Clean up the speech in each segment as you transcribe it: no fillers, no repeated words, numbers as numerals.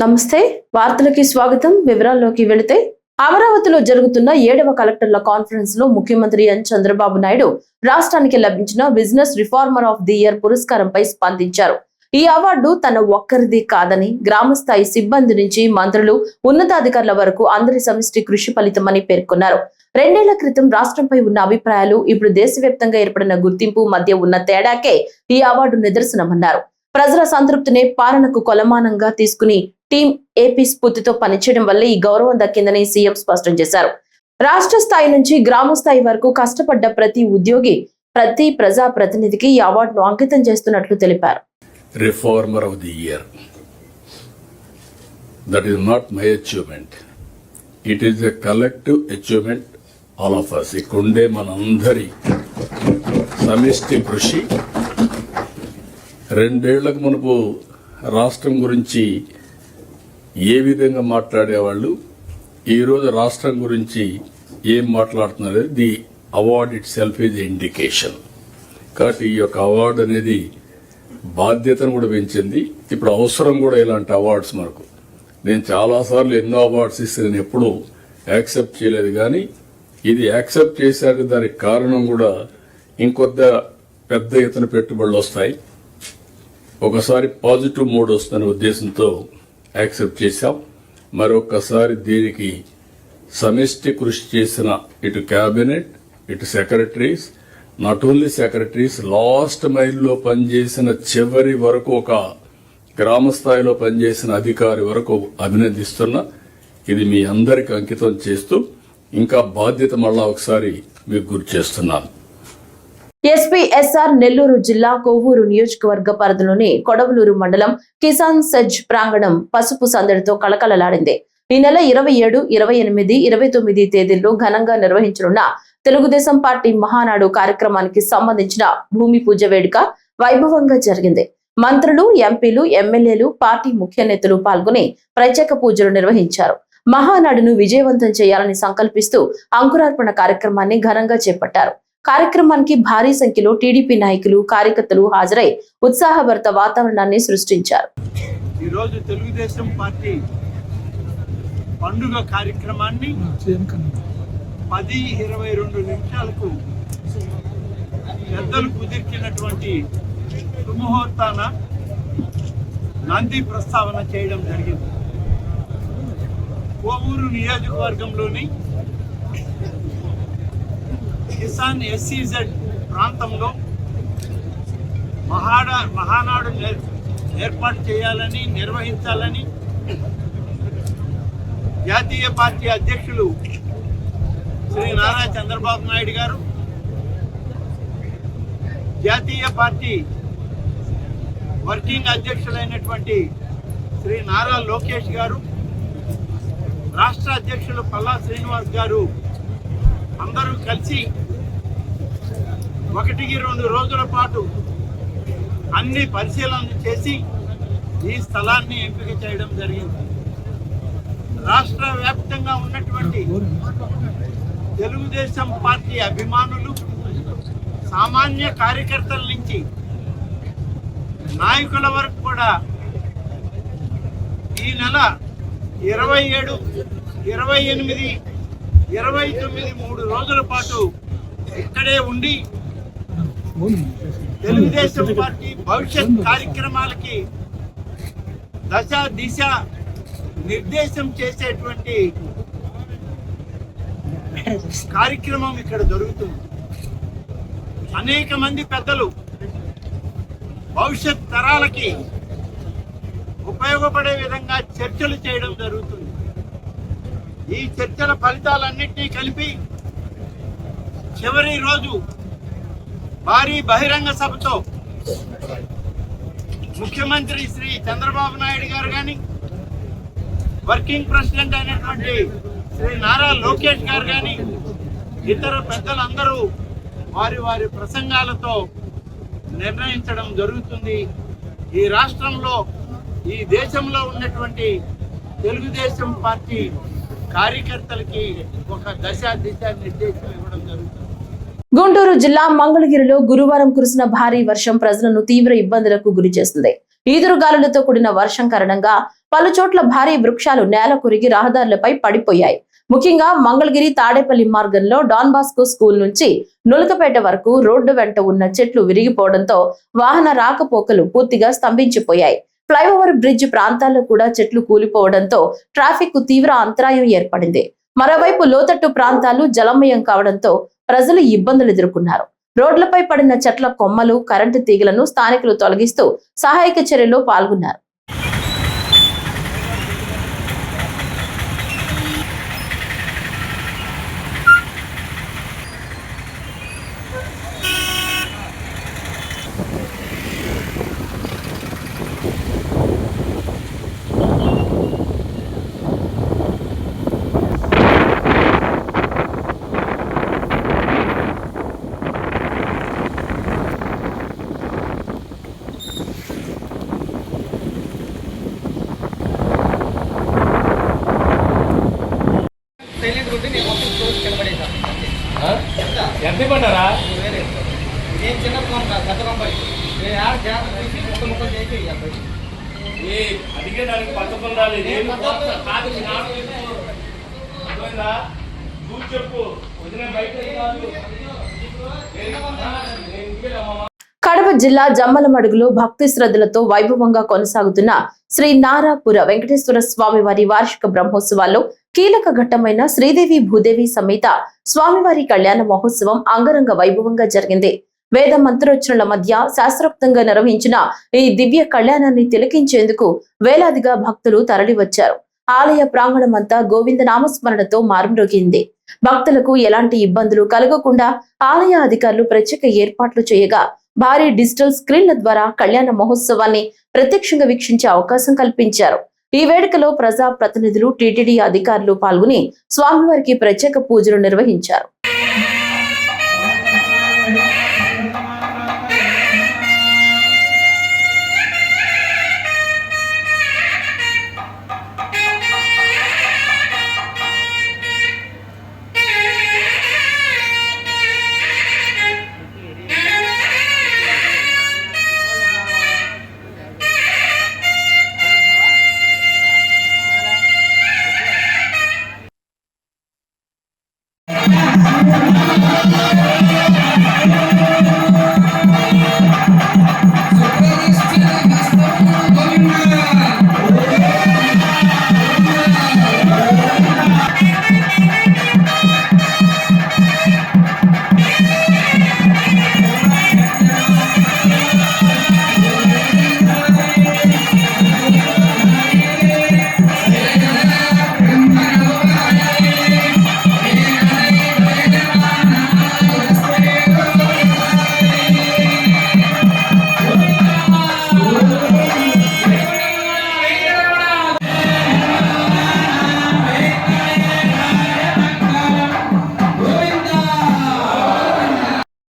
నమస్తే వార్తలకి స్వాగతం. వివరాల్లోకి వెళితే అమరావతిలో జరుగుతున్న 7వ కలెక్టర్ల కాన్ఫరెన్స్ లో ముఖ్యమంత్రి ఎన్ చంద్రబాబు నాయుడు రాష్ట్రానికి లభించిన business reformer of the year పురస్కారంపై స్పందించారు. ఈ అవార్డు తన ఒక్కరిది కాదని గ్రామస్థాయి సిబ్బంది నుంచి మంత్రులు, ఉన్నతాధికారుల వరకు అందరి సమిష్టి కృషి ఫలితమని పేర్కొన్నారు. 2 ఏళ్ల క్రితం రాష్ట్రంపై ఉన్న అభిప్రాయాలు, ఇప్పుడు దేశవ్యాప్తంగా ఏర్పడిన గుర్తింపు మధ్య ఉన్న తేడాకే ఈ అవార్డు నిదర్శనమన్నారు. ప్రజల సంతృప్తినే పాలనకు కొలమానంగా తీసుకుని టీం ఏపీ స్ఫూర్తితో పనిచేయడం వల్ల ఈ గౌరవం దక్కిందని సీఎం స్పష్టం చేశారు. రాష్ట్ర స్థాయి నుంచి గ్రామ స్థాయి వరకు కష్టపడ్డ ప్రతి ఉద్యోగి, ప్రతి ప్రజా ప్రతినిధికి ఈ అవార్డును అంకితం చేస్తున్నట్లు తెలిపారు. Reformer of the year, that is not my achievement, it is a collective achievement all of us. ఇక్కడుండే మనందరి సమిష్టి కృషి. 2 ఏళ్లకు మునుపు రాష్ట్రం గురించి ఏ విధంగా మాట్లాడేవాళ్ళు, ఈరోజు రాష్ట్రం గురించి ఏం మాట్లాడుతున్నారు, the award it self is indication. కాబట్టి ఈ యొక్క అవార్డు అనేది బాధ్యతను కూడా పెంచింది. ఇప్పుడు అవసరం కూడా ఇలాంటి అవార్డ్స్ మనకు. నేను చాలాసార్లు ఎన్నో అవార్డ్స్ ఇస్తే నేను ఎప్పుడూ యాక్సెప్ట్ చేయలేదు, కానీ ఇది యాక్సెప్ట్ చేశాక దానికి కారణం కూడా ఇంకొద్ద పెద్ద ఎత్తున పెట్టుబడులు వస్తాయి, ఒకసారి పాజిటివ్ మూడ్ వస్తున్న ఉద్దేశంతో యాక్సెప్ట్ చేశాం. మరొకసారి దీనికి సమిష్టి కృషి చేసిన ఇటు క్యాబినెట్, ఇటు secretaries, not only secretaries, last మైల్లో పనిచేసిన చివరి వరకు, ఒక గ్రామ స్థాయిలో పనిచేసిన అధికారి వరకు అభినందిస్తున్నా. ఇది మీ అందరికి అంకితం చేస్తూ ఇంకా బాధ్యత మళ్ళా ఒకసారి మీకు గుర్తు చేస్తున్నాను. ఎస్పీ ఎస్ఆర్ నెల్లూరు జిల్లా కొవ్వూరు నియోజకవర్గ పరిధిలోని కొడవలూరు మండలం కిసాన్ సెజ్ ప్రాంగణం పసుపు సందడితో కళకళలాడింది. ఈ నెల 27, 28, 29 తేదీల్లో ఘనంగా నిర్వహించనున్న తెలుగుదేశం పార్టీ మహానాడు కార్యక్రమానికి సంబంధించిన భూమి పూజ వేడుక వైభవంగా జరిగింది. మంత్రులు, ఎంపీలు, ఎమ్మెల్యేలు, పార్టీ ముఖ్య నేతలు పాల్గొని ప్రత్యేక పూజలు నిర్వహించారు. మహానాడును విజయవంతం చేయాలని సంకల్పిస్తూ అంకురార్పణ కార్యక్రమాన్ని ఘనంగా చేపట్టారు. కార్యక్రమానికి భారీ సంఖ్యలో టీడీపీ నాయకులు, కార్యకర్తలు హాజరై ఉత్సాహభరిత వాతావరణాన్ని సృష్టించారు. ఈరోజు తెలుగుదేశం పార్టీ పండుగ కార్యక్రమాన్ని 10:22 నిమిషాలకు పెద్దలు కుదిర్చినటువంటి సుముహూర్తాన నంది ప్రస్తావన చేయడం జరిగింది. కోవూరు నియోజకవర్గంలోని కిసాన్ ఎస్సీజెడ్ ప్రాంతంలో మహానాడు ఏర్పాటు చేయాలని, నిర్వహించాలని జాతీయ పార్టీ అధ్యక్షులు శ్రీ నారా చంద్రబాబు నాయుడు గారు, జాతీయ పార్టీ వర్కింగ్ అధ్యక్షులైనటువంటి శ్రీ నారా లోకేష్ గారు, రాష్ట్ర అధ్యక్షులు పల్లా శ్రీనివాస్ గారు అందరూ కలిసి 1-2 రోజుల పాటు అన్ని పరిశీలనలు చేసి ఈ స్థలాన్ని ఎంపిక చేయడం జరిగింది. రాష్ట్ర వ్యాప్తంగా ఉన్నటువంటి తెలుగుదేశం పార్టీ అభిమానులు, సామాన్య కార్యకర్తల నుంచి నాయకుల వరకు కూడా ఈ నెల 27, 28, 29 3 రోజుల పాటు ఇక్కడే ఉండి తెలుగుదేశం పార్టీ భవిష్యత్ కార్యక్రమాలకి దశ దిశ నిర్దేశం చేసేటువంటి కార్యక్రమం ఇక్కడ జరుగుతుంది. అనేక మంది పెద్దలు భవిష్యత్ తరాలకి ఉపయోగపడే విధంగా చర్చలు చేయడం జరుగుతుంది. ఈ చర్చల ఫలితాలన్నింటినీ కలిపి చివరి రోజు భారీ బహిరంగ సభతో ముఖ్యమంత్రి శ్రీ చంద్రబాబు నాయుడు గారు కానీ, వర్కింగ్ ప్రెసిడెంట్ అయినటువంటి శ్రీ నారా లోకేష్ గారు కానీ, ఇతర పెద్దలందరూ వారి వారి ప్రసంగాలతో నిర్ణయించడం జరుగుతుంది. ఈ రాష్ట్రంలో, ఈ దేశంలో ఉన్నటువంటి తెలుగుదేశం పార్టీ కార్యకర్తలకి ఒక దశ దిశ నిర్దేశం ఇవ్వడం జరుగుతుంది. గుంటూరు జిల్లా మంగళగిరిలో గురువారం కురిసిన భారీ వర్షం ప్రజలను తీవ్ర ఇబ్బందులకు గురి చేసింది. ఈదురుగాలులతో కూడిన వర్షం కారణంగా పలు చోట్ల భారీ వృక్షాలు నేల కొరిగి రహదారులపై పడిపోయాయి. ముఖ్యంగా మంగళగిరి తాడేపల్లి మార్గంలో డాన్ బాస్కో స్కూల్ నుంచి నులకపేట వరకు రోడ్డు వెంట ఉన్న చెట్లు విరిగిపోవడంతో వాహన రాకపోకలు పూర్తిగా స్తంభించిపోయాయి. ఫ్లైఓవర్ బ్రిడ్జ్ ప్రాంతాల్లో కూడా చెట్లు కూలిపోవడంతో ట్రాఫిక్ కు తీవ్ర అంతరాయం ఏర్పడింది. మరోవైపు లోతట్టు ప్రాంతాలు జలమయం కావడంతో ప్రజలు ఇబ్బందులు ఎదుర్కొన్నారు. రోడ్లపై పడిన చెట్ల కొమ్మలు, కరెంటు తీగలను స్థానికులు తొలగిస్తూ సహాయక చర్యల్లో పాల్గొన్నారు. ఎంత ఇవ్వన్నారా? నేను చిన్న పెద్ద కంపెనీ నేను యాడ్ గ్యాప్ తీసి ముక్కలు చేసి అడిగే దానికి పద్ధతి ఉండాలి. చెప్పు కడప జిల్లా జమ్మలమడుగులో భక్తి శ్రద్ధలతో వైభవంగా కొనసాగుతున్న శ్రీ నారాపుర వెంకటేశ్వర స్వామి వారి వార్షిక బ్రహ్మోత్సవాల్లో కీలక ఘట్టమైన శ్రీదేవి భూదేవి సమేత స్వామివారి కళ్యాణ మహోత్సవం అంగరంగ వైభవంగా జరిగింది. వేద మంత్రోచ్చరణల మధ్య శాస్త్రోక్తంగా నిర్వహించిన ఈ దివ్య కళ్యాణాన్ని తిలకించేందుకు వేలాదిగా భక్తులు తరలివచ్చారు. ఆలయ ప్రాంగణమంతా గోవింద నామస్మరణతో మారుమ్రోగింది. భక్తులకు ఎలాంటి ఇబ్బందులు కలగకుండా ఆలయ అధికారులు ప్రత్యేక ఏర్పాట్లు చేయగా భారీ డిజిటల్ స్క్రీన్ల ద్వారా కళ్యాణ మహోత్సవాన్ని ప్రత్యక్షంగా వీక్షించే అవకాశం కల్పించారు. ఈ వేడుకలో ప్రజా ప్రతినిధులు, టీటీడీ అధికారులు పాల్గొని స్వామివారికి ప్రత్యేక పూజలు నిర్వహించారు.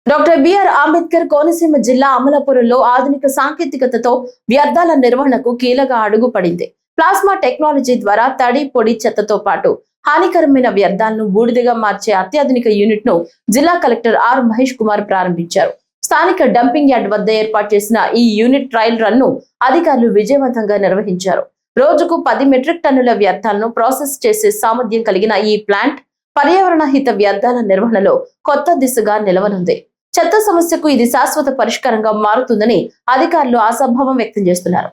డాక్టర్ బిఆర్ అంబేద్కర్ కోనసీమ జిల్లా అమలాపురంలో ఆధునిక సాంకేతికతతో వ్యర్థాల నిర్వహణకు కీలక అడుగు పడింది. ప్లాస్మా టెక్నాలజీ ద్వారా తడి, పొడి చెత్తతో పాటు హానికరమైన వ్యర్థాలను బూడిదగా మార్చే అత్యాధునిక యూనిట్ ను జిల్లా కలెక్టర్ ఆర్ మహేష్ కుమార్ ప్రారంభించారు. స్థానిక డంపింగ్ యార్డ్ వద్ద ఏర్పాటు చేసిన ఈ యూనిట్ ట్రయల్ రన్ ను అధికారులు విజయవంతంగా నిర్వహించారు. రోజుకు 10 మెట్రిక్ టన్నుల వ్యర్థాలను ప్రాసెస్ చేసే సామర్థ్యం కలిగిన ఈ ప్లాంట్ పర్యావరణ హిత వ్యర్థాల నిర్వహణలో కొత్త దిశగా నిలవనుంది. చెత్త సమస్యకు ఇది శాశ్వత పరిష్కారంగా మారుతుందని అధికారులు ఆశాభావం వ్యక్తం చేస్తున్నారు.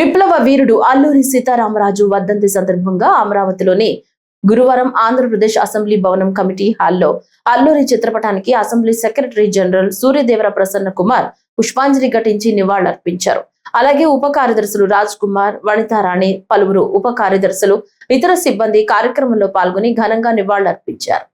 విప్లవ వీరుడు అల్లూరి సీతారామరాజు వర్ధంతి సందర్భంగా అమరావతిలోని గురువారం ఆంధ్రప్రదేశ్ అసెంబ్లీ భవనం కమిటీ హాల్లో అల్లూరి చిత్రపటానికి assembly secretary general Suryadevara Prasanna Kumar పుష్పాంజలి ఘటించి నివాళులర్పించారు. అలాగే ఉప కార్యదర్శులు రాజ్ కుమార్, వనితారాణి, పలువురు ఉప కార్యదర్శులు, ఇతర సిబ్బంది కార్యక్రమంలో పాల్గొని ఘనంగా నివాళులర్పించారు.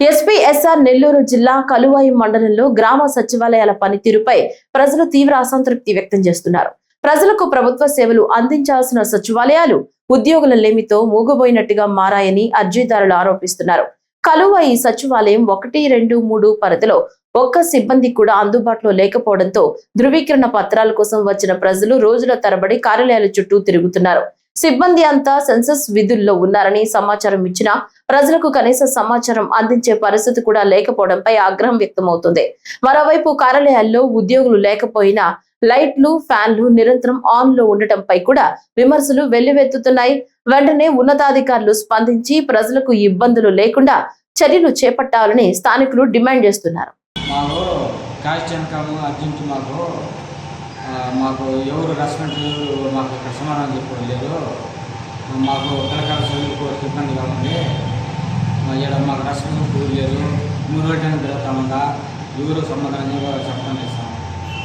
ఎస్పీ ఎస్ఆర్ నెల్లూరు జిల్లా కలువాయి మండలంలో గ్రామ సచివాలయాల పనితీరుపై ప్రజలు తీవ్ర అసంతృప్తి వ్యక్తం చేస్తున్నారు. ప్రజలకు ప్రభుత్వ సేవలు అందించాల్సిన సచివాలయాలు ఉద్యోగుల లేమితో మూగబోయినట్టుగా మారాయని అర్జీదారులు ఆరోపిస్తున్నారు. కలువాయి సచివాలయం 1, 2, 3 పరిధిలో ఒక్క సిబ్బంది కూడా అందుబాటులో లేకపోవడంతో ధృవీకరణ పత్రాల కోసం వచ్చిన ప్రజలు రోజుల తరబడి కార్యాలయాల చుట్టూ తిరుగుతున్నారు. సిబ్బంది అంతా సెన్సస్ విధుల్లో ఉన్నారని సమాచారం ఇచ్చినా ప్రజలకు కనీస సమాచారం అందించే పరిస్థితి కూడా లేకపోవడంపై ఆగ్రహం వ్యక్తమవుతుంది. మరోవైపు కార్యాలయాల్లో ఉద్యోగులు లేకపోయినా లైట్లు, ఫ్యాన్లు నిరంతరం ఆన్ లో ఉండటంపై కూడా విమర్శలు వెల్లువెత్తుతున్నాయి. వెంటనే ఉన్నతాధికారులు స్పందించి ప్రజలకు ఇబ్బందులు లేకుండా చర్యలు చేపట్టాలని స్థానికులు డిమాండ్ చేస్తున్నారు. మాకు ఎవరు రెస్పాండ్ మాకు ఇక్కడ సమాధానం చెప్పడం లేదు. మాకు పిల్లకాయల చదువుకు ఇబ్బందిగా ఉంది. ఇక్కడ మాకు రెస్పాన్స్ లేదు. 3 రోజులు తిరుగుతామంట. ఎవరు సమాధానం చెప్పడం చేస్తాం.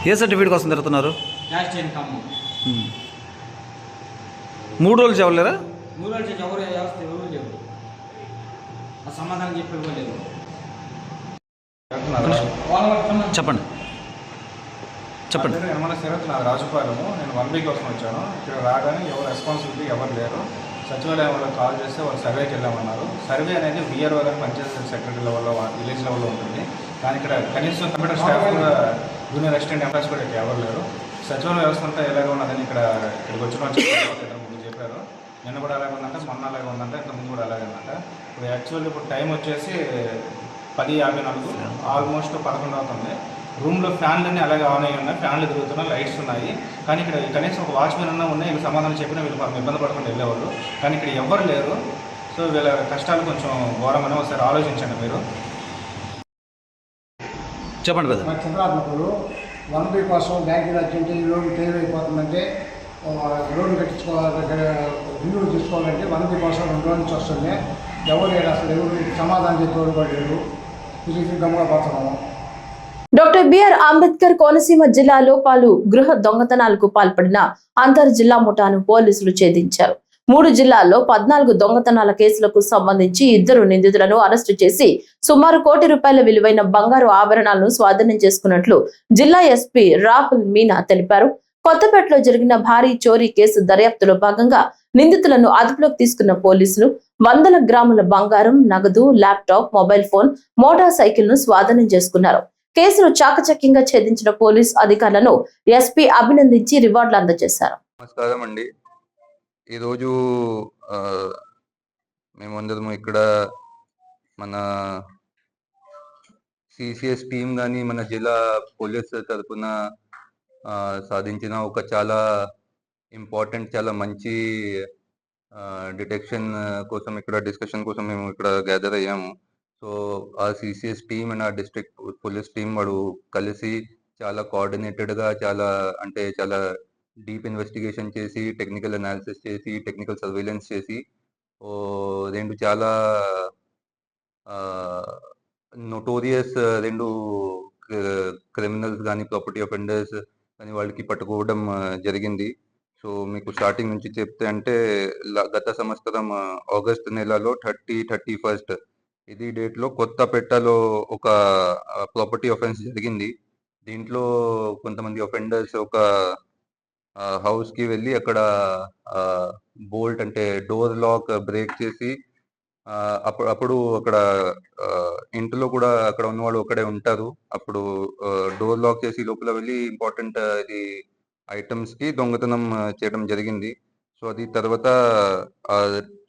ఏ సర్టిఫికేట్ కోసం తిరుగుతున్నారు? క్యాష్ ఇన్కమ్ 3 రోజులు చెప్పలేరా? 3 రోజులు ఎవరు వ్యవస్థ ఎవరు లేవు. ఆ సమాధానం చెప్పలేదు. చెప్పండి. నిర్మల శరత్, నాది రాజుపాలెము. నేను 1 వీక్ కోసం వచ్చాను. ఇక్కడ రాగానే ఎవరు రెస్పాన్సిబిలిటీ ఎవరు లేరు. సచివాలయం వాళ్ళకి కాల్ చేస్తే వాళ్ళు సర్వేకి వెళ్ళామన్నారు. సర్వే అనేది విఆర్ఓ గారి పంచాయతీ సెక్రటరీ లెవెల్లో, విలేజ్ లెవెల్లో ఉంటుంది. కానీ ఇక్కడ కనీసం కంప్యూటర్ స్టాఫ్ కూడా, జూనియర్ అసిస్టెంట్ ఎంప్లాయీస్ కూడా ఇక్కడ ఎవరు లేరు. సచివాలయ వ్యవస్థ అంతా ఎలాగ ఉన్నదని ఇక్కడికి వచ్చిన వాళ్ళు చెప్పారు. నిన్న కూడా అలాగే ఉందంటే, మొన్న అలాగే ఉందంటే, ఇంతకుముందు కూడా అలాగే ఉందంట. ఇప్పుడు యాక్చువల్లీ ఇప్పుడు టైం వచ్చేసి 10:54, ఆల్మోస్ట్ 11 అవుతుంది. రూమ్లో ఫ్యాన్లన్నీ అలాగే ఆన్ అయ్యి ఉన్నాయి. ఫ్యాన్లు తిరుగుతున్నాయి, లైట్స్ ఉన్నాయి. కానీ ఇక్కడ కనీసం ఒక వాచ్మెన్ అన్నా ఉన్నాయి. వీళ్ళు సమాధానం చెప్పినా వీళ్ళు ఇబ్బంది పడకుండా వెళ్ళేవాళ్ళు. కానీ ఇక్కడ ఎవ్వరు లేరు. సో వీళ్ళ కష్టాలు కొంచెం ఘోరంగానే. ఒకసారి ఆలోచించండి మీరు. చెప్పండి కదా. మా చంద్రాత్మకులు 1 వీక్ కోసం బ్యాంకులు వచ్చింటే ఈ లోన్ క్లియర్ అయిపోతుందంటే లోన్ కట్టించుకోవాలి, రిన్యూల్ తీసుకోవాలంటే 1 వీక్ కోసం 2 రోజుల నుంచి వస్తుంది. ఎవరు లేరు, అసలు ఎవరు సమాధానం చెప్పేవాళ్ళు కూడా లేరు. ఇది గమ్ముగా పోతున్నాము. డాక్టర్ బిఆర్ అంబేద్కర్ కోనసీమ జిల్లాలో పలు గృహ దొంగతనాలకు పాల్పడిన అంతర్ జిల్లా ముఠాను పోలీసులు ఛేదించారు. 3 జిల్లాల్లో 14 దొంగతనాల కేసులకు సంబంధించి 2 నిందితులను అరెస్టు చేసి సుమారు ₹1 కోటి విలువైన బంగారు ఆభరణాలను స్వాధీనం చేసుకున్నట్లు జిల్లా ఎస్పీ రాహుల్ మీనా తెలిపారు. కొత్తపేటలో జరిగిన భారీ చోరీ కేసు దర్యాప్తులో భాగంగా నిందితులను అదుపులోకి తీసుకున్న పోలీసులు 100 గ్రాముల బంగారం, నగదు, laptop, mobile phone, motor cycle ను స్వాధీనం చేసుకున్నారు. కేసును చాకచక్యంగా ఛేదించిన పోలీస్ అధికారులను ఎస్పీ అభినందించి రివార్డులు అందజేశారు. నమస్కారం అండి. ఈరోజు మేమందరము ఇక్కడ మన సిసిఎస్ టీం కానీ మన జిల్లా పోలీస్ తరఫున సాధించిన ఒక చాలా ఇంపార్టెంట్, చాలా మంచి డిటెక్షన్ కోసం, ఇక్కడ డిస్కషన్ కోసం మేము ఇక్కడ గ్యాదర్ అయ్యాము. సో ఆ సిసిఎస్ టీమ్ అండ్ ఆ డిస్ట్రిక్ట్ పోలీస్ టీం వాడు కలిసి చాలా కోఆర్డినేటెడ్గా, చాలా డీప్ ఇన్వెస్టిగేషన్ చేసి, టెక్నికల్ అనాలిసిస్ చేసి, టెక్నికల్ సర్వేలెన్స్ చేసి 2 చాలా నోటోరియస్ 2 క్రిమినల్స్ కానీ, ప్రాపర్టీ అఫెండర్స్ కానీ వాళ్ళకి పట్టుకోవడం జరిగింది. సో మీకు స్టార్టింగ్ నుంచి చెప్తే అంటే గత సంవత్సరం ఆగస్ట్ నెలలో 31st ఇది డేట్లో కొత్తపేటలో ఒక ప్రాపర్టీ అఫెన్స్ జరిగింది. దీంట్లో కొంతమంది అఫెండర్స్ ఒక హౌస్కి వెళ్ళి అక్కడ బోల్ట్ అంటే డోర్ లాక్ బ్రేక్ చేసి అప్పుడు అక్కడ ఇంట్లో కూడా అక్కడ ఉన్నవాళ్ళు ఒక్కడే ఉంటారు. అప్పుడు డోర్ లాక్ చేసి లోపల వెళ్ళి ఇంపార్టెంట్ ఇది ఐటమ్స్ కి దొంగతనం చేయడం జరిగింది. సో అది తర్వాత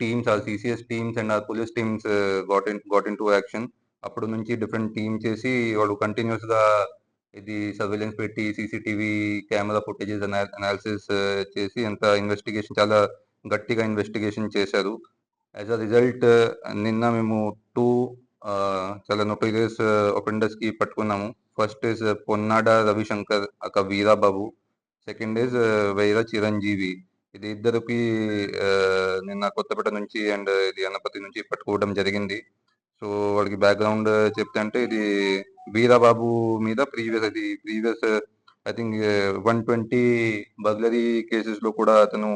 teams, CCS teams and police teams got in to action. అప్పుడు నుంచి డిఫరెంట్ టీమ్ చేసి వాళ్ళు కంటిన్యూస్ గా ఇది సర్వేలెన్స్ పెట్టి సీసీటీవీ కెమెరా ఫుటేజెస్ అనాలిసిస్ చేసి అంత ఇన్వెస్టిగేషన్ చాలా గట్టిగా ఇన్వెస్టిగేషన్ చేశారు. యాజ్ అ రిజల్ట్ నిన్న మేము 2 చాలా నోటోరియస్ ఒఫెండర్స్ కి పట్టుకున్నాము. ఫస్ట్ ఇస్ పొన్నాడ రవిశంకర్ అక్క వీరాబాబు, సెకండ్ ఇస్ వైరా చిరంజీవి. ఇది ఇద్దరికి నిన్న కొత్తపేట నుంచి అండ్ ఇది అనపతి నుంచి పట్టుకోవడం జరిగింది. సో వాడికి బ్యాక్గ్రౌండ్ చెప్తే అంటే ఇది వీరాబాబు మీద previous I think 120 burglary cases లో కూడా అతను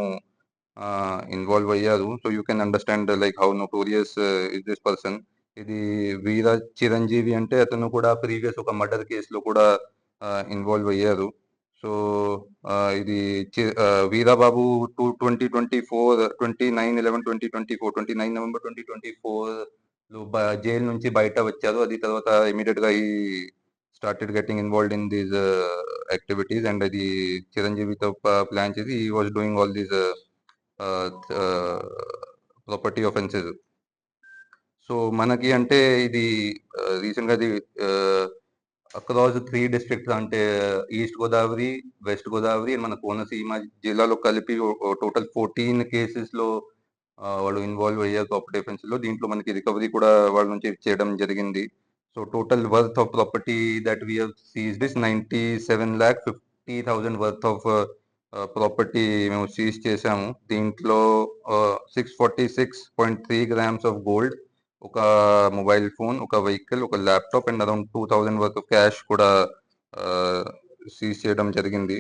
ఇన్వాల్వ్ అయ్యారు. So you can understand like how notorious is this person. ఇది వీర చిరంజీవి అంటే అతను కూడా ప్రీవియస్ ఒక మర్డర్ కేసులో కూడా ఇన్వాల్వ్ అయ్యారు. సో ఇది వీరాబాబు 29 నవంబర్ 2024 లో జైలు నుంచి బయట వచ్చారు. అది తర్వాత ఇమీడియట్ గా ఈ started getting involved in these activities and అది చిరంజీవితో ప్లాన్ చేసి ఈ was doing all these property offences. So మనకి అంటే ఇది రీసెంట్ గా అక్రాస్ 3 డిస్ట్రిక్ట్స్ అంటే east Godavari, west Godavari and మన కోనసీమ జిల్లాలో కలిపి టోటల్ 14 కేసెస్ లో వాళ్ళు ఇన్వాల్వ్ అయ్యారు ప్రాపర్టీ ఆఫెన్స్ లో. దీంట్లో మనకి రికవరీ కూడా వాళ్ళ నుంచి చేయడం జరిగింది. So total worth of property that we have seized is 97,50,000 worth of property మేము సీజ్ చేసాము. దీంట్లో 646.3 grams ఆఫ్ గోల్డ్, ఒక మొబైల్ ఫోన్, ఒక వెహికల్, ఒక laptop and around 2,000 worth of cash కూడా సీజ్ చేయడం జరిగింది.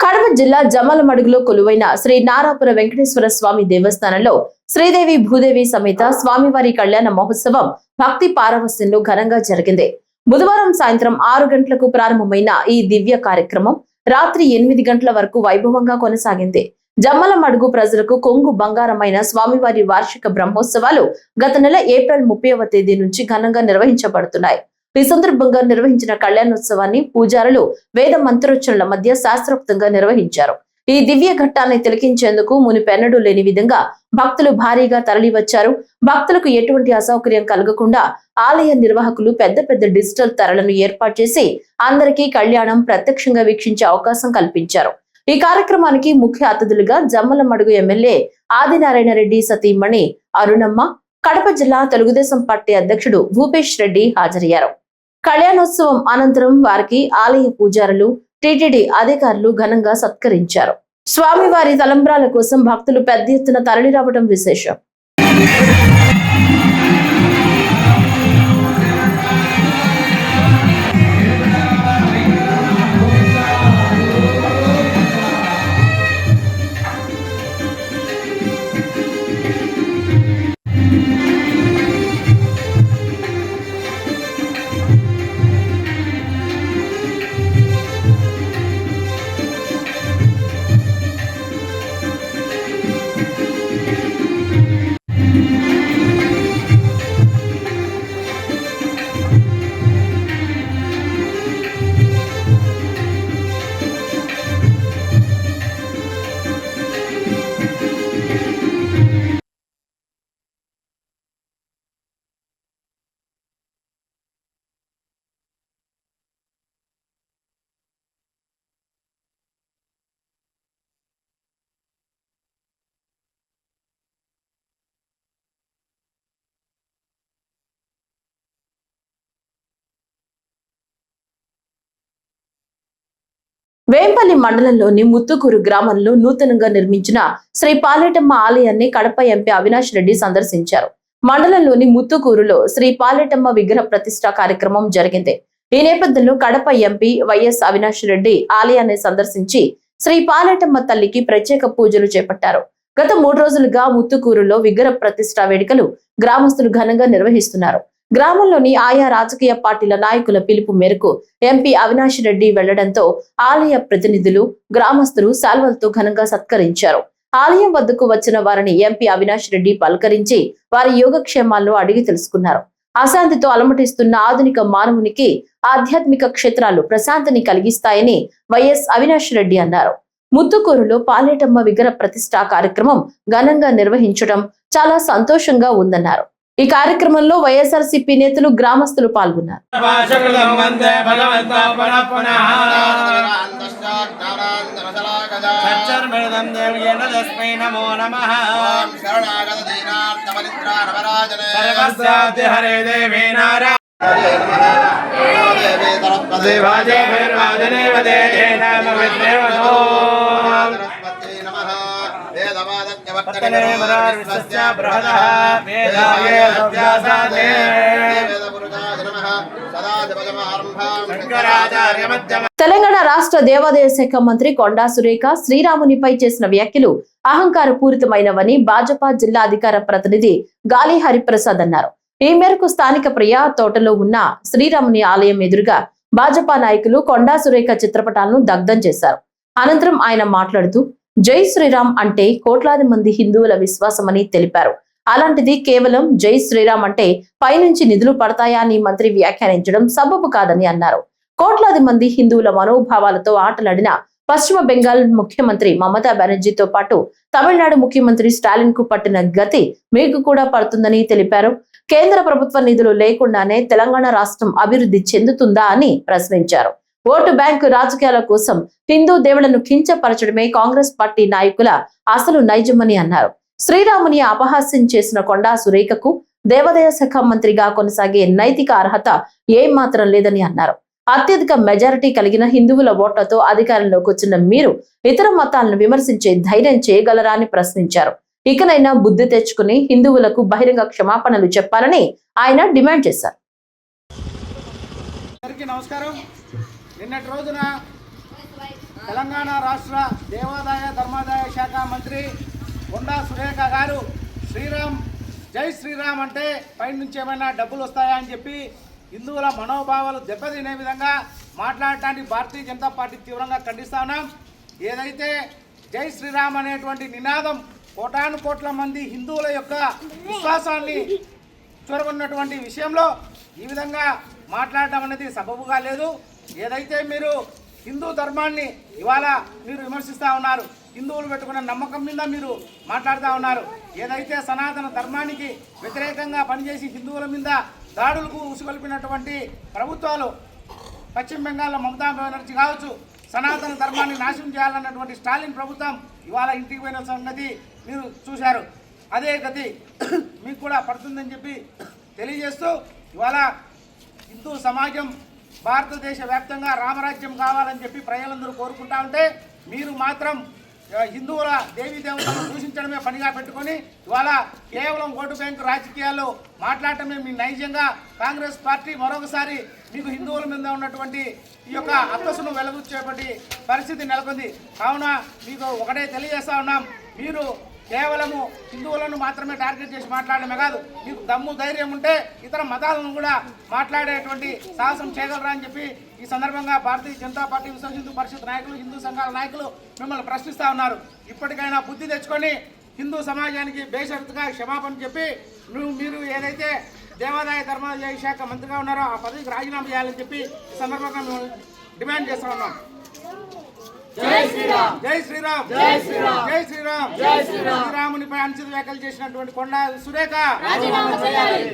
కడప జిల్లా జమ్మలమడుగులో కొలువైన శ్రీ నారాపుర వెంకటేశ్వర స్వామి దేవస్థానంలో శ్రీదేవి భూదేవి సమేత స్వామివారి కళ్యాణ మహోత్సవం భక్తి పారవస్యంలో ఘనంగా జరిగింది. బుధవారం సాయంత్రం 6 గంటలకు ప్రారంభమైన ఈ దివ్య కార్యక్రమం రాత్రి 8 గంటల వరకు వైభవంగా కొనసాగింది. జమ్మలమడుగు ప్రజలకు కొంగు బంగారమైన స్వామివారి వార్షిక బ్రహ్మోత్సవాలు గత నెల ఏప్రిల్ 30వ తేదీ నుంచి ఘనంగా నిర్వహించబడుతున్నాయి. ఈ సందర్భంగా నిర్వహించిన కళ్యాణోత్సవాన్ని పూజారులు వేద మంత్రోచ్చరణల మధ్య శాస్త్రోక్తంగా నిర్వహించారు. ఈ దివ్య ఘట్టాన్ని తిలకించేందుకు మునిపెన్నడూ లేని విధంగా భక్తులు భారీగా తరలివచ్చారు. భక్తులకు ఎటువంటి అసౌకర్యం కలగకుండా ఆలయ నిర్వాహకులు పెద్ద పెద్ద డిజిటల్ తెరలను ఏర్పాటు చేసి అందరికీ కళ్యాణం ప్రత్యక్షంగా వీక్షించే అవకాశం కల్పించారు. ఈ కార్యక్రమానికి ముఖ్య అతిథులుగా జమ్మలమడుగు ఎమ్మెల్యే ఆదినారాయణ రెడ్డి సతీమణి అరుణమ్మ, కడప జిల్లా తెలుగుదేశం పార్టీ అధ్యక్షుడు భూపేష్ రెడ్డి హాజరయ్యారు. కళ్యాణోత్సవం అనంతరం వారికి ఆలయ పూజారులు, టీటీడీ అధికారులు ఘనంగా సత్కరించారు. స్వామివారి తలంబ్రాల కోసం భక్తులు పెద్ద ఎత్తున తరలిరావడం విశేషం. వేంపల్లి మండలంలోని ముత్తుకూరు గ్రామంలో నూతనంగా నిర్మించిన శ్రీ పాలేటమ్మ ఆలయాన్ని కడప ఎంపీ అవినాష్ రెడ్డి సందర్శించారు. మండలంలోని ముత్తుకూరులో శ్రీ పాలేటమ్మ విగ్రహ ప్రతిష్ఠ కార్యక్రమం జరిగింది. ఈ నేపథ్యంలో కడప ఎంపీ వైఎస్ అవినాష్ రెడ్డి ఆలయాన్ని సందర్శించి శ్రీ పాలేటమ్మ తల్లికి ప్రత్యేక పూజలు చేపట్టారు. గత 3 రోజులుగా ముత్తుకూరులో విగ్రహ ప్రతిష్ఠ వేడుకలు గ్రామస్తులు ఘనంగా నిర్వహిస్తున్నారు. గ్రామంలోని ఆయా రాజకీయ పార్టీల నాయకుల పిలుపు మేరకు ఎంపీ అవినాష్ రెడ్డి వెళ్లడంతో ఆలయ ప్రతినిధులు, గ్రామస్తులు శాల్వలతో ఘనంగా సత్కరించారు. ఆలయం వద్దకు వచ్చిన వారిని ఎంపీ అవినాష్ రెడ్డి పలకరించి వారి యోగక్షేమాలను అడిగి తెలుసుకున్నారు. అశాంతితో అలమటిస్తున్న ఆధునిక మానవునికి ఆధ్యాత్మిక క్షేత్రాలు ప్రశాంతిని కలిగిస్తాయని వైఎస్ అవినాష్ రెడ్డి అన్నారు. ముత్తుకూరులో పాలేటమ్మ విగ్రహ ప్రతిష్ఠా కార్యక్రమం ఘనంగా నిర్వహించడం చాలా సంతోషంగా ఉందన్నారు. ఈ కార్యక్రమంలో వైఎస్ఆర్సీపీ నేతలు, గ్రామస్తులు పాల్గొన్నారు. తెలంగాణ రాష్ట్ర దేవాదాయ శాఖ మంత్రి కొండా సురేఖ శ్రీరామునిపై చేసిన వ్యాఖ్యలు అహంకార పూరితమైనవని భాజపా జిల్లా అధికార ప్రతినిధి గాలి హరిప్రసాద్ అన్నారు. ఈ మేరకు స్థానిక ప్రియా తోటలో ఉన్న శ్రీరాముని ఆలయం ఎదురుగా భాజపా నాయకులు కొండా సురేఖ చిత్రపటాలను దగ్ధం చేశారు. అనంతరం ఆయన మాట్లాడుతూ జై శ్రీరామ్ అంటే కోట్లాది మంది హిందువుల విశ్వాసమని తెలిపారు. అలాంటిది కేవలం జై శ్రీరామ్ అంటే పైనుంచి నిధులు పడతాయా అని మంత్రి వ్యాఖ్యానించడం సబబు కాదని అన్నారు. కోట్లాది మంది హిందువుల మనోభావాలతో ఆటలాడిన పశ్చిమ బెంగాల్ ముఖ్యమంత్రి మమతా బెనర్జీతో పాటు తమిళనాడు ముఖ్యమంత్రి స్టాలిన్ కు పట్టిన గతి మీకు కూడా పడుతుందని తెలిపారు. కేంద్ర ప్రభుత్వ నిధులు లేకుండానే తెలంగాణ రాష్ట్రం అభివృద్ధి చెందుతుందా అని ప్రశ్నించారు. ఓటు బ్యాంకు రాజకీయాల కోసం హిందూ దేవుళ్లను కించపరచడమే కాంగ్రెస్ పార్టీ నాయకుల అసలు నైజమని అన్నారు. శ్రీరాముని అపహాస్యం చేసిన కొండా సురేఖకు దేవాదాయ శాఖ మంత్రిగా కొనసాగే నైతిక అర్హత ఏమాత్రం లేదని అన్నారు. అత్యధిక మెజారిటీ కలిగిన హిందువుల ఓట్లతో అధికారంలోకి వచ్చిన మీరు ఇతర మతాలను విమర్శించే ధైర్యం చేయగలరా అని ప్రశ్నించారు. ఇకనైనా బుద్ధి తెచ్చుకుని హిందువులకు బహిరంగ క్షమాపణలు చెప్పాలని ఆయన డిమాండ్ చేశారు. నమస్కారం. నిన్నటి రోజున తెలంగాణ రాష్ట్ర దేవాదాయ ధర్మాదాయ శాఖ మంత్రి కొండా సురేఖ గారు జై శ్రీరామ్ అంటే పైనుంచి ఏమైనా డబ్బులు వస్తాయా అని చెప్పి హిందువుల మనోభావాలు దెబ్బతినే విధంగా మాట్లాడటానికి భారతీయ జనతా పార్టీ తీవ్రంగా ఖండిస్తా ఉన్నాం. ఏదైతే జై శ్రీరామ్ అనేటువంటి నినాదం కోటాను కోట్ల మంది హిందువుల యొక్క విశ్వాసాన్ని చొరగొన్నటువంటి విషయంలో ఈ విధంగా మాట్లాడటం అనేది సబబుగా లేదు. ఏదైతే మీరు హిందూ ధర్మాన్ని ఇవాళ మీరు విమర్శిస్తూ ఉన్నారు, హిందువులు పెట్టుకున్న నమ్మకం మీద మీరు మాట్లాడుతూ ఉన్నారు. ఏదైతే సనాతన ధర్మానికి వ్యతిరేకంగా పనిచేసి హిందువుల మీద దాడులకు ఉసుగొల్పినటువంటి ప్రభుత్వాలు పశ్చిమ బెంగాల్లో మమతా బెనర్జీ కావచ్చు, సనాతన ధర్మాన్ని నాశనం చేయాలన్నటువంటి స్టాలిన్ ప్రభుత్వం ఇవాళ ఇంటికి పోయిన సంగతి మీరు చూశారు. అదే గతి మీకు కూడా పడుతుందని చెప్పి తెలియజేస్తూ ఇవాళ హిందూ సమాజం భారతదేశ వ్యాప్తంగా రామరాజ్యం కావాలని చెప్పి ప్రజలందరూ కోరుకుంటా ఉంటే మీరు మాత్రం హిందువుల దేవీ దేవతలను దూషించడమే పనిగా పెట్టుకొని ఇవాళ కేవలం ఓటు బ్యాంకు రాజకీయాల్లో మాట్లాడటమే మీ నైజంగా కాంగ్రెస్ పార్టీ మరొకసారి మీకు హిందువుల మీద ఉన్నటువంటి ఈ యొక్క అక్కసును వెలుగుచ్చేటువంటి పరిస్థితి నెలకొంది. కావున మీకు ఒకటే తెలియజేస్తా ఉన్నాం, మీరు కేవలము హిందువులను మాత్రమే టార్గెట్ చేసి మాట్లాడమే కాదు, మీకు దమ్ము ధైర్యం ఉంటే ఇతర మతాలను కూడా మాట్లాడేటువంటి సాహసం చేయగలరా అని చెప్పి ఈ సందర్భంగా భారతీయ జనతా పార్టీ విశ్వ హిందూ పరిషత్ నాయకులు, హిందూ సంఘాల నాయకులు మిమ్మల్ని ప్రశ్నిస్తూ ఉన్నారు. ఇప్పటికైనా బుద్ధి తెచ్చుకొని హిందూ సమాజానికి బేషరతుగా క్షమాపణ చెప్పి మీరు ఏదైతే దేవాదాయ ధర్మాదాయ శాఖ మంత్రిగా ఉన్నారో ఆ పదవికి రాజీనామా చేయాలని చెప్పి ఈ సందర్భంగా మేము డిమాండ్ చేస్తూ ఉన్నాం. జై శ్రీరామ్, జై శ్రీరామ్, జై శ్రీరామ్, జై శ్రీరామ్, జై శ్రీరామ్. శ్రీరామునిపై అనుచిత వ్యాఖ్యలు చేసినటువంటి కొండా సురేఖ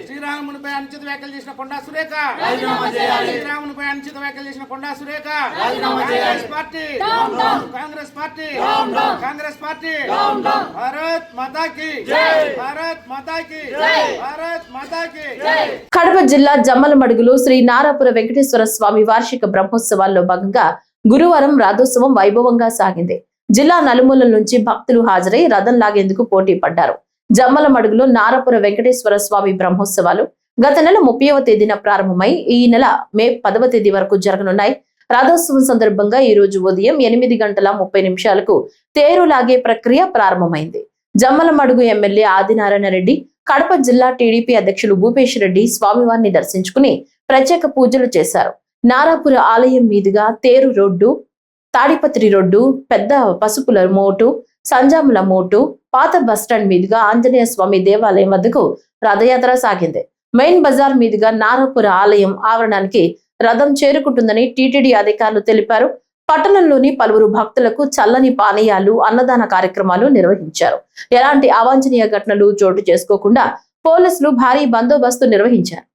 శ్రీరామునిపై అనుచిత వ్యాఖ్యలు చేసిన కొండా సురేఖ శ్రీరామునిపై అనుచిత వ్యాఖ్యలు చేసిన Konda Surekha Congress party, Congress party, Congress party. Bharat మాతాకి జై, భారత్ మాతాకి జై, భారత్ మాతాకి జై. కడప జిల్లా జమ్మలమడుగులో శ్రీ నారాపుర వెంకటేశ్వర స్వామి వార్షిక బ్రహ్మోత్సవాల్లో భాగంగా గురువారం రథోత్సవం వైభవంగా సాగింది. జిల్లా నలుమూలల నుంచి భక్తులు హాజరై రథం లాగేందుకు పోటీ పడ్డారు. జమ్మలమడుగులో నారాపుర వెంకటేశ్వర స్వామి బ్రహ్మోత్సవాలు గత నెల 30వ తేదీన ప్రారంభమై ఈ నెల మే 10వ తేదీ వరకు జరగనున్నాయి. రథోత్సవం సందర్భంగా ఈ రోజు ఉదయం 8:30 తేరు లాగే ప్రక్రియ ప్రారంభమైంది. జమ్మలమడుగు ఎమ్మెల్యే ఆదినారాయణ రెడ్డి, కడప జిల్లా టీడీపీ అధ్యక్షులు భూపేష్ రెడ్డి స్వామివారిని దర్శించుకుని ప్రత్యేక పూజలు చేశారు. నారాపుర ఆలయం మీదుగా తేరు రోడ్డు, తాడిపత్రి రోడ్డు, పెద్ద పసుపుల మోటు, సంజాముల మోటు పాత బస్టాండ్ మీదుగా ఆంజనేయ స్వామి దేవాలయం వద్దకు రథయాత్ర సాగింది. మెయిన్ బజార్ మీదుగా నారాపుర ఆలయం ఆవరణానికి రథం చేరుకుంటుందని టీటీడీ అధికారులు తెలిపారు. పట్టణంలోని పలువురు భక్తులకు చల్లని పానీయాలు, అన్నదాన కార్యక్రమాలు నిర్వహించారు. ఎలాంటి అవాంఛనీయ ఘటనలు చోటు చేసుకోకుండా పోలీసులు భారీ బందోబస్తు నిర్వహించారు.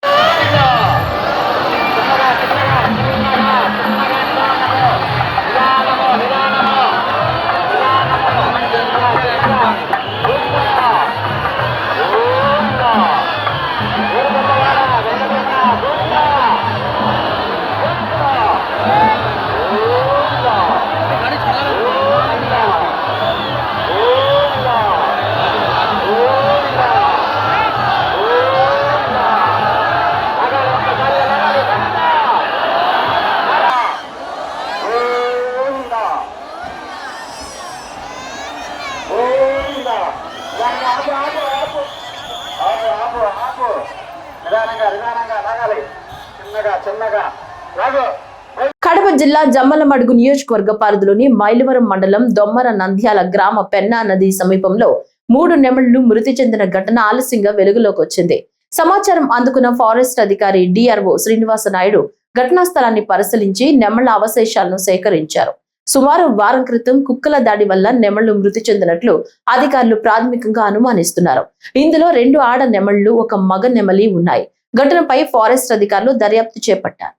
కడప జిల్లా జమ్మలమడుగు నియోజకవర్గ పరిధిలోని మైలవరం మండలం దొమ్మర నంద్యాల గ్రామ పెన్నా నది సమీపంలో 3 నెమళ్లు మృతి చెందిన ఘటన ఆలస్యంగా వెలుగులోకి వచ్చింది. సమాచారం అందుకున్న ఫారెస్ట్ అధికారి డిఆర్ఓ శ్రీనివాస నాయుడు ఘటనా స్థలాన్ని పరిశీలించి నెమళ్ల అవశేషాలను సేకరించారు. సుమారు వారం క్రితం కుక్కల దాడి వల్ల నెమళ్లు మృతి చెందినట్లు అధికారులు ప్రాథమికంగా అనుమానిస్తున్నారు. ఇందులో 2 ఆడ నెమళ్లు, 1 మగ నెమలి ఉన్నాయి. ఘటనపై ఫారెస్ట్ అధికారులు దర్యాప్తు చేపట్టారు.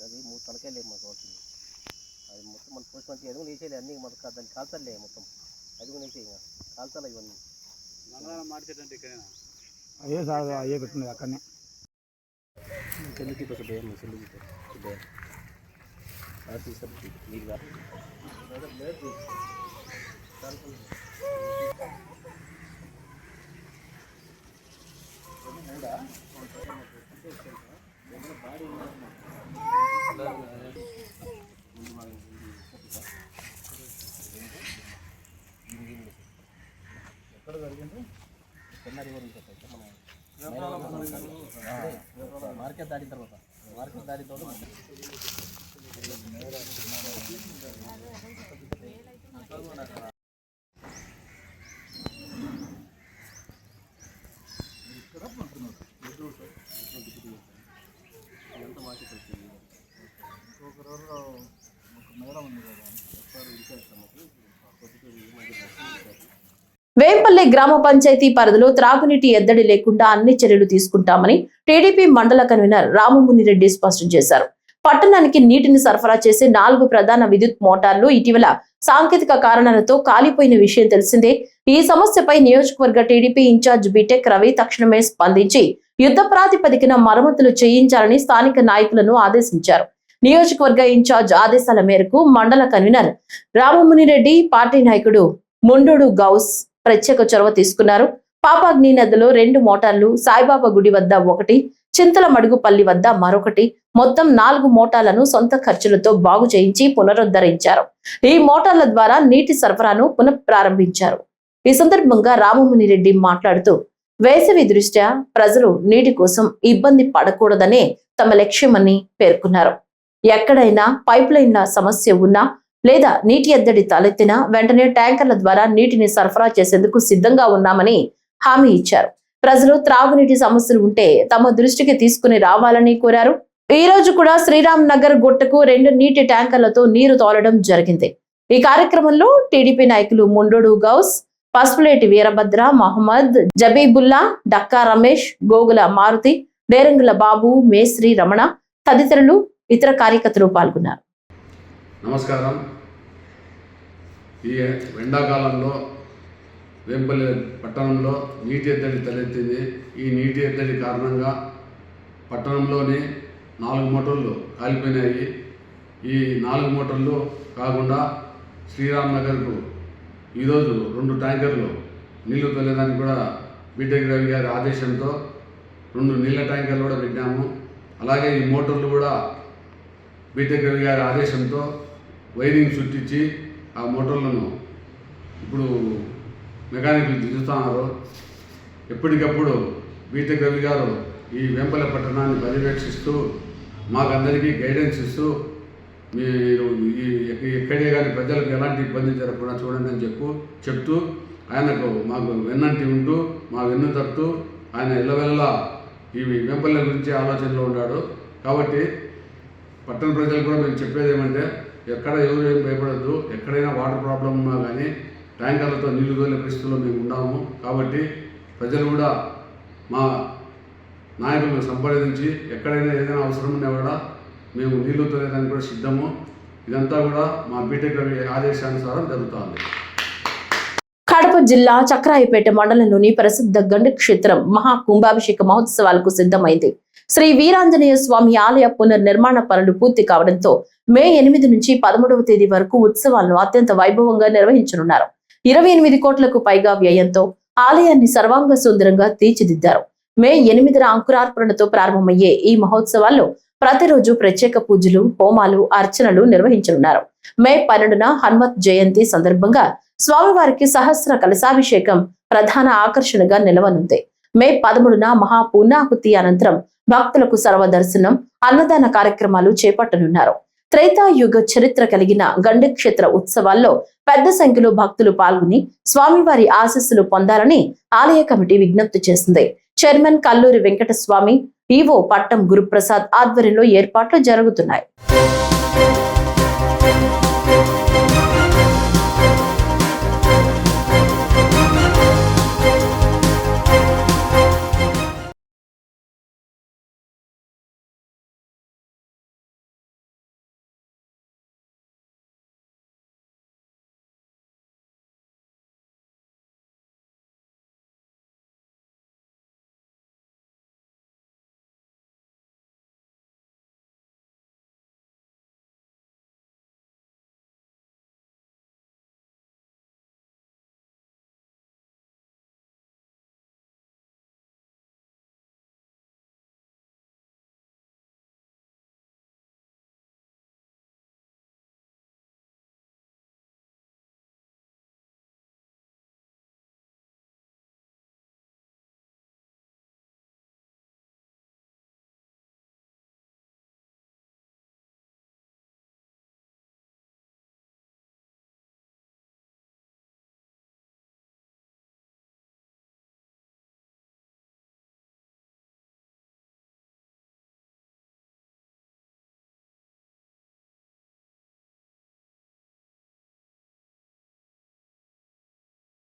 అది 3 తలకాయలు మాకు అవుతుంది. అది మొత్తం మన పోస్ట్ మంచి ఎదుగు వేసేయాలి. అన్ని మనకు దాన్ని కాల్చాలే, మొత్తం ఎదుగు వేసే కాల్చాలి. ఇవన్నీ మార్కెట్ అంటే ఇక్కడ అయ్యే సార్ అయ్యే పెట్టినది అక్కడనే మార్కెట్ దాటిన తర్వాత వేంపల్లి గ్రామ పంచాయతీ పరిధిలో త్రాగునీటి ఎద్దడి లేకుండా అన్ని చర్యలు తీసుకుంటామని టీడీపీ మండల కన్వీనర్ రామమునిరెడ్డి స్పష్టం చేశారు. పట్టణానికి నీటిని సరఫరా చేసే 4 ప్రధాన విద్యుత్ మోటార్లు ఇటీవల సాంకేతిక కారణాలతో కాలిపోయిన విషయం తెలిసిందే. ఈ సమస్యపై నియోజకవర్గ టీడీపీ ఇన్ఛార్జ్ బిటెక్ రవి తక్షణమే స్పందించి యుద్ధ ప్రాతిపదికన మరమ్మతులు చేయించాలని స్థానిక నాయకులను ఆదేశించారు. నియోజకవర్గ ఇన్ఛార్జ్ ఆదేశాల మేరకు మండల కన్వీనర్ రామమునిరెడ్డి, పార్టీ నాయకుడు ముండోడు గౌస్ ప్రత్యేక చొరవ తీసుకున్నారు. పాపాగ్ని నదిలో 2 మోటార్లు, సాయిబాబా గుడి వద్ద 1, చింతల మడుగుపల్లి వద్ద మరొకటి, మొత్తం 4 మోటార్లను సొంత ఖర్చులతో బాగు చేయించి పునరుద్ధరించారు. ఈ మోటార్ల ద్వారా నీటి సరఫరాను పునఃప్రారంభించారు. ఈ సందర్భంగా రామమునిరెడ్డి మాట్లాడుతూ వేసవి దృష్ట్యా ప్రజలు నీటి కోసం ఇబ్బంది పడకూడదనే తమ లక్ష్యమని పేర్కొన్నారు. ఎక్కడైనా పైప్ లైన్ల సమస్య ఉన్నా లేదా నీటి ఎద్దడి తలెత్తినా వెంటనే ట్యాంకర్ల ద్వారా నీటిని సరఫరా చేసేందుకు సిద్ధంగా ఉన్నామని హామీ ఇచ్చారు. ప్రజలు త్రాగునీటి సమస్యలు ఉంటే తమ దృష్టికి తీసుకుని రావాలని కోరారు. ఈ రోజు కూడా శ్రీరామ్ నగర్ గుట్టకు 2 నీటి ట్యాంకర్లతో నీరు తోలడం జరిగింది. ఈ కార్యక్రమంలో టీడీపీ నాయకులు ముండోడు గౌస్, పసుపులేటి వీరభద్ర, మహమ్మద్ జబీబుల్లా, డక్కా రమేష్, గోగుల మారుతి, డేరంగుల బాబు, మేశ్రీ రమణ తదితరులు ఇతర కార్యకర్తలు పాల్గొన్నారు. నమస్కారం. ఈ ఎండాకాలంలో వేంపల్లి పట్టణంలో నీటి ఎద్దడి తలెత్తింది. ఈ నీటి ఎద్దడి కారణంగా పట్టణంలోని 4 మోటార్లు కాలిపోయినాయి. ఈ 4 మోటార్లు కాకుండా శ్రీరామ్ నగర్కు ఈరోజు 2 ట్యాంకర్లు నీళ్లు తోలేదానికి కూడా బీటెక్ రవి గారి ఆదేశంతో 2 నీళ్ళ ట్యాంకర్లు కూడా పెట్టాము. అలాగే ఈ మోటార్లు కూడా బీటెక్ రవి గారి ఆదేశంతో వైరింగ్ చుట్టించి ఆ మోటార్లను ఇప్పుడు మెకానిక్లు దిద్దుతున్నారు. ఎప్పటికప్పుడు బీటెక్ రవి గారు ఈ వేంపల్లె పట్టణాన్ని పర్యవేక్షిస్తూ మాకందరికీ గైడెన్స్ ఇస్తూ మీరు ఎక్కడే కానీ ప్రజలకు ఎలాంటి ఇబ్బంది జరగకుండా చూడండి అని చెప్తూ ఆయనకు మాకు వెన్నంటి ఉంటూ మా వెన్ను తట్టు ఆయన ఎల్లవెల్లా ఈ వేంపల్లె గురించి ఆలోచనలో ఉన్నాడు. కాబట్టి పట్టణ ప్రజలు కూడా మేము చెప్పేది ఏమంటే ఎక్కడ ఎవరు ఏం భయపడద్దు. ఎక్కడైనా వాటర్ ప్రాబ్లం ఉన్నా కానీ ట్యాంకర్లతో నీళ్లు తోలే పరిస్థితుల్లో మేము ఉన్నాము. కాబట్టి ప్రజలు కూడా మా నాయకులను సంప్రదించి ఎక్కడైనా ఏదైనా అవసరం ఉన్నా కూడా మేము నీళ్లు తోలేదానికి కూడా సిద్ధము. ఇదంతా కూడా మా బీటెక్ ఆదేశానుసారం జరుగుతుంది. కడప జిల్లా చక్రాయపేట మండలంలోని ప్రసిద్ధ గండి క్షేత్రం మహా కుంభాభిషేక మహోత్సవాలకు సిద్ధమైంది. శ్రీ వీరాంజనేయ స్వామి ఆలయ పునర్నిర్మాణ పనులు పూర్తి కావడంతో మే 8 నుంచి 13వ తేదీ వరకు ఉత్సవాలను అత్యంత వైభవంగా నిర్వహించనున్నారు. 28 కోట్లకు పైగా వ్యయంతో ఆలయాన్ని సర్వాంగ సుందరంగా తీర్చిదిద్దారు. మే 8న అంకురార్పణతో ప్రారంభమయ్యే ఈ మహోత్సవాల్లో ప్రతిరోజు ప్రత్యేక పూజలు, హోమాలు, అర్చనలు నిర్వహించనున్నారు. మే 12న హనుమత్ జయంతి సందర్భంగా స్వామివారికి సహస్ర కలశాభిషేకం ప్రధాన ఆకర్షణగా నిలవనుంది. మే 13న మహాపూర్ణాహుతి అనంతరం భక్తులకు సర్వదర్శనం, అన్నదాన కార్యక్రమాలు చేపట్టనున్నారు. త్రేతాయుగ చరిత్ర కలిగిన గండి క్షేత్ర ఉత్సవాల్లో పెద్ద సంఖ్యలో భక్తులు పాల్గొని స్వామివారి ఆశీస్సులు పొందాలని ఆలయ కమిటీ విజ్ఞప్తి చేసింది. చైర్మన్ కల్లూరి వెంకటస్వామి, ఈవో పట్టం గురుప్రసాద్ ఆధ్వర్యంలో ఏర్పాట్లు జరుగుతున్నాయి.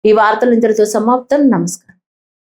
ఈ వార్తలు ఇంతటితో సమాప్తం. నమస్కారం.